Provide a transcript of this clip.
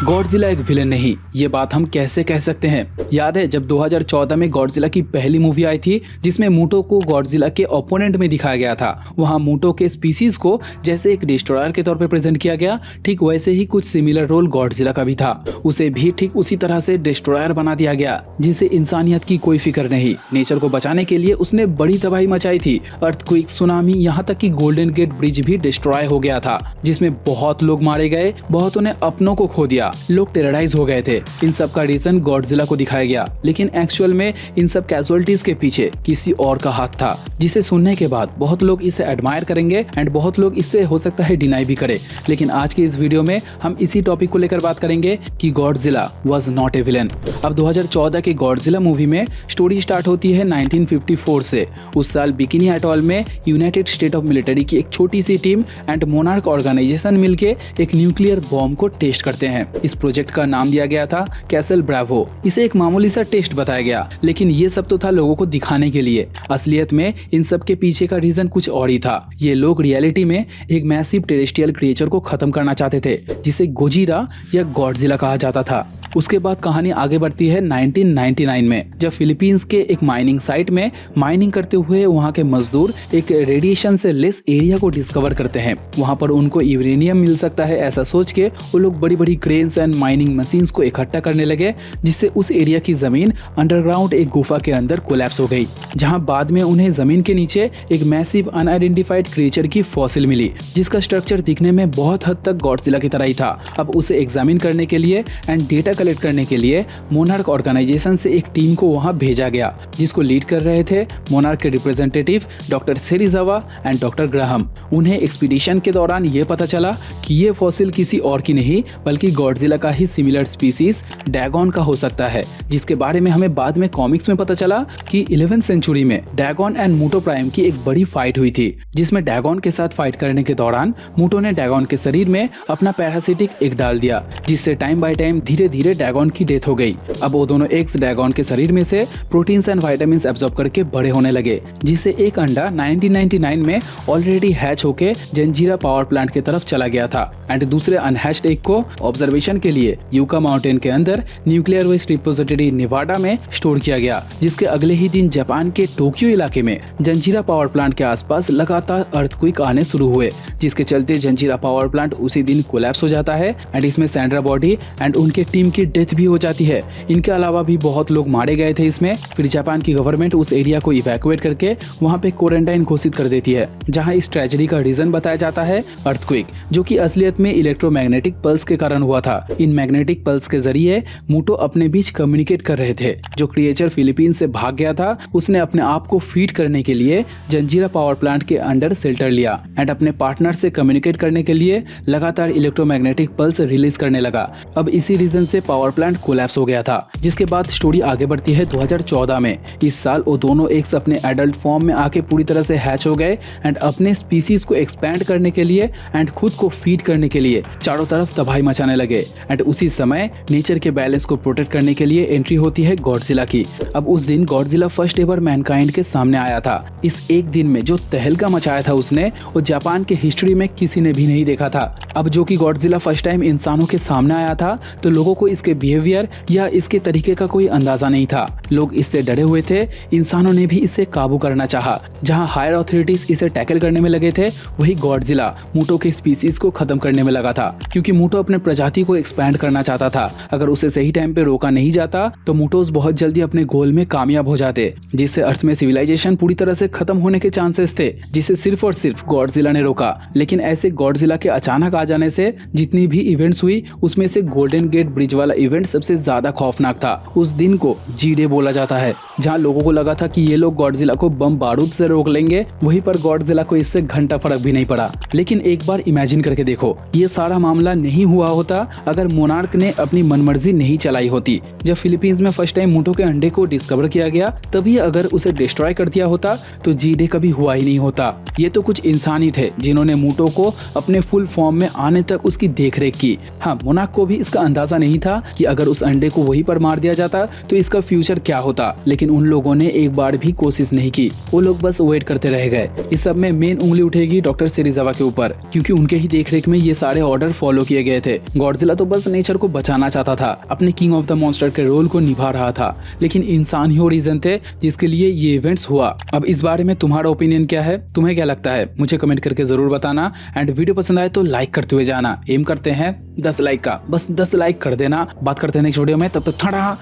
Godzilla एक villain नहीं, ये बात हम कैसे कह सकते हैं। याद है जब 2014 में गॉडजिला की पहली मूवी आई थी जिसमें मूटो को गॉडजिला के ओपोनेंट में दिखाया गया था। वहां मूटो के स्पीसीज को जैसे एक डिस्ट्रॉयर के तौर पर प्रेजेंट किया गया, ठीक वैसे ही कुछ सिमिलर रोल गॉडजिला का भी था। उसे भी ठीक उसी तरह से डिस्ट्रॉयर बना दिया गया जिसे इंसानियत की कोई फिक्र नहीं। नेचर को बचाने के लिए उसने बड़ी तबाही मचाई थी। अर्थक्वेक, सुनामी, यहाँ तक कि गोल्डन गेट ब्रिज भी डिस्ट्रॉय हो गया था जिसमें बहुत लोग मारे गए, बहुतों ने अपनों को खो दिया, लोग टेरराइज हो गए थे। इन सब का रीजन गॉडजिला को दिखाया गया, लेकिन एक्चुअल में इन सब कैजुअलिटीज के पीछे किसी और का हाथ था, जिसे सुनने के बाद बहुत लोग इसे एडमायर करेंगे एंड बहुत लोग इससे हो सकता है डिनाई भी करे। लेकिन आज की इस वीडियो में हम इसी टॉपिक को लेकर बात करेंगे कि Godzilla was not a villain. अब 2014 के गॉडजिला मूवी में स्टोरी स्टार्ट होती है 1954 से। उस साल बिकिनी एटॉल में यूनाइटेड स्टेट ऑफ मिलिट्री की एक छोटी सी टीम एंड मोनार्क ऑर्गेनाइजेशन मिलके एक न्यूक्लियर बॉम्ब को टेस्ट करते हैं। इस प्रोजेक्ट का नाम दिया गया था कैसल ब्रावो। इसे एक मामूली सा टेस्ट बताया गया, लेकिन ये सब तो था लोगों को दिखाने के लिए। असलियत में इन सब के पीछे का रीजन कुछ और ही था। ये लोग रियलिटी में एक मैसिव टेरेस्ट्रियल क्रिएचर को खत्म करना चाहते थे जिसे गोजिला या गॉडजिला कहा जाता था। उसके बाद कहानी आगे बढ़ती है 1999 में, जब फिलीपींस के एक माइनिंग साइट में माइनिंग करते हुए वहां के मजदूर एक रेडिएशन से लेस एरिया को डिस्कवर करते हैं। वहां पर उनको यूरेनियम मिल सकता है ऐसा सोच के वो लोग बड़ी बड़ी क्रेन्स एंड माइनिंग मशीन्स को इकट्ठा करने लगे, जिससे उस एरिया की जमीन अंडरग्राउंड एक गुफा के अंदर कोलैप्स हो गई, जहां बाद में उन्हें जमीन के नीचे एक मैसिव अनआइडेंटिफाइड क्रिएचर की फॉसिल मिली, जिसका स्ट्रक्चर दिखने में बहुत हद तक गॉडजिला की तरह ही था। अब उसे एग्जामिन करने के लिए एंड डेटा कलेक्ट करने के लिए मोनार्क ऑर्गेनाइजेशन से एक टीम को वहां भेजा गया, जिसको लीड कर रहे थे मोनार्क के representative doctor Serizawa and doctor Graham. उन्हें एक्सपीडिशन के दौरान ये पता चला कि ये फॉसिल किसी और की नहीं बल्कि गॉडजिला का ही सिमिलर स्पीसीज डैगॉन का हो सकता है, जिसके बारे में हमें बाद में कॉमिक्स में पता चला कि 11वीं सेंचुरी में डैगॉन एंड मूटो प्राइम की एक बड़ी फाइट हुई थी, जिसमें डैगॉन के साथ फाइट करने के दौरान मूटो ने डैगॉन के शरीर में अपना पैरासिटिक एग डाल दिया, जिससे टाइम बाय टाइम धीरे धीरे डैगॉन की डेथ हो गई। अब वो दोनों एग्स डैगॉन के शरीर में से प्रोटीन्स एंड विटामिन्स एब्जॉर्ब करके बड़े होने लगे, जिससे एक अंडा 1999 में ऑलरेडी हैच होके जंजीरा पावर प्लांट की तरफ चला गया था एंड दूसरे अनहैच्ड एग को ऑब्जर्वेशन के लिए यूका माउंटेन के अंदर न्यूक्लियर वेस्ट रिपोजिटरी नेवाडा में स्टोर किया गया, जिसके अगले ही दिन जापान के टोक्यो इलाके में जंजीरा पावर प्लांट के आसपास लगातार अर्थक्वेक आने शुरू हुए, जिसके चलते जंजीरा पावर प्लांट उसी दिन कोलैप्स हो जाता है एंड इसमें सैंड्रा बॉडी एंड उनके टीम की डेथ भी हो जाती है। इनके अलावा भी बहुत लोग मारे गए थे इसमें। फिर जापान की गवर्नमेंट उस एरिया को इवैक्यूएट करके वहां पे क्वारंटाइन घोषित कर देती है, जहां इस ट्रेजेडी का रीजन बताया जाता है अर्थक्वेक, जो कि असलियत में इलेक्ट्रोमैग्नेटिक पल्स के कारण हुआ था। इन मैग्नेटिक पल्स के जरिए मूटो अपने बीच कम्युनिकेट कर रहे थे। जो क्रिएचर फिलीपीन से भाग गया था उसने अपने आप को फीड करने के लिए जंजीरा पावर प्लांट के अंडर शेल्टर लिया एंड अपने पार्टनर से कम्युनिकेट करने के लिए लगातार इलेक्ट्रोमैग्नेटिक पल्स रिलीज करने लगा। अब इसी रीजन से पावर प्लांट कोलैप्स हो गया था, जिसके बाद स्टोरी आगे बढ़ती है 2014 में। इस साल वो दोनों एग्स अपने एडल्ट फॉर्म में आके पूरी तरह से हैच हो गए एंड अपने स्पीसीज को एक्सपैंड करने के लिए एंड खुद को फीड करने के लिए चारों तरफ तबाही मचाने लगे एंड उसी समय नेचर के बैलेंस को प्रोटेक्ट करने के लिए एंट्री होती है गॉडजिला की। अब उस दिन गॉडजिला फर्स्ट एवर मैनकाइंड के सामने आया था। इस एक दिन में जो तहलका मचाया था उसने, वो जापान के हिस्ट्री में किसी ने भी नहीं देखा था। अब जो कि गॉडजिला फर्स्ट टाइम इंसानों के सामने आया था तो लोगों को इसके बिहेवियर या इसके तरीके का कोई अंदाजा नहीं था। लोग इससे डरे हुए थे। इंसानों ने भी इसे काबू करना चाहा। जहां हायर अथॉरिटीज इसे टैकल करने में लगे थे, वही गॉडजिला मूटो के स्पीसीज को खत्म करने में लगा था, क्योंकि मूटो अपने प्रजाति को एक्सपैंड करना चाहता था। अगर उसे सही टाइम पे रोका नहीं जाता तो मूटोस बहुत जल्दी अपने गोल में कामयाब हो जाते, जिससे अर्थ में सिविलाइजेशन पूरी तरह से खत्म होने के चांसेस थे, जिसे सिर्फ और सिर्फ गॉडजिला ने रोका। लेकिन ऐसे गॉडजिला के अचानक आ जाने से जितनी भी इवेंट्स हुई उसमें से गोल्डन गेट ब्रिज वाला इवेंट सबसे ज्यादा खौफनाक था। उस दिन को जी डे बोला जाता है, जहां लोगों को लगा था कि ये लोग गॉडजिला को बम बारूद से रोक लेंगे, वहीं पर गॉडजिला को इससे घंटा फर्क भी नहीं पड़ा। लेकिन एक बार इमेजिन करके देखो, ये सारा मामला नहीं हुआ होता अगर मोनार्क ने अपनी मनमर्जी नहीं चलाई होती। जब फिलीपींस में फर्स्ट टाइम मूटो के अंडे को डिस्कवर किया गया, तभी अगर उसे डिस्ट्रॉय कर दिया होता तो जी डे कभी हुआ ही नहीं होता। ये तो कुछ इंसान ही थे जिन्होंने मूटो को अपने फुल फॉर्म में आने तक उसकी देखरेख की। हाँ, मोनार्क को भी इसका अंदाजा नहीं था था कि अगर उस अंडे को वहीं पर मार दिया जाता तो इसका फ्यूचर क्या होता, लेकिन उन लोगों ने एक बार भी कोशिश नहीं की। वो लोग बस वेट करते रह गए। इस सब में मेन उंगली उठेगी डॉक्टर सेरिज़ावा के ऊपर, क्योंकि उनके ही देखरेख में ये सारे ऑर्डर फॉलो किए गए थे। गॉडजिला तो बस नेचर को बचाना चाहता था, अपने किंग ऑफ द मॉन्स्टर के रोल को निभा रहा था, लेकिन इंसान ही वो रीजन थे जिसके लिए ये इवेंट्स हुआ। अब इस बारे में तुम्हारा ओपिनियन क्या है? तुम्हें क्या लगता है? मुझे कमेंट करके जरूर बताना। एंड वीडियो पसंद आए तो लाइक करते हुए जाना। एम करते हैं 10 लाइक का, बस 10 लाइक कर देना। बात करते हैं नेक्स्ट वीडियो में, तब तक टाटा।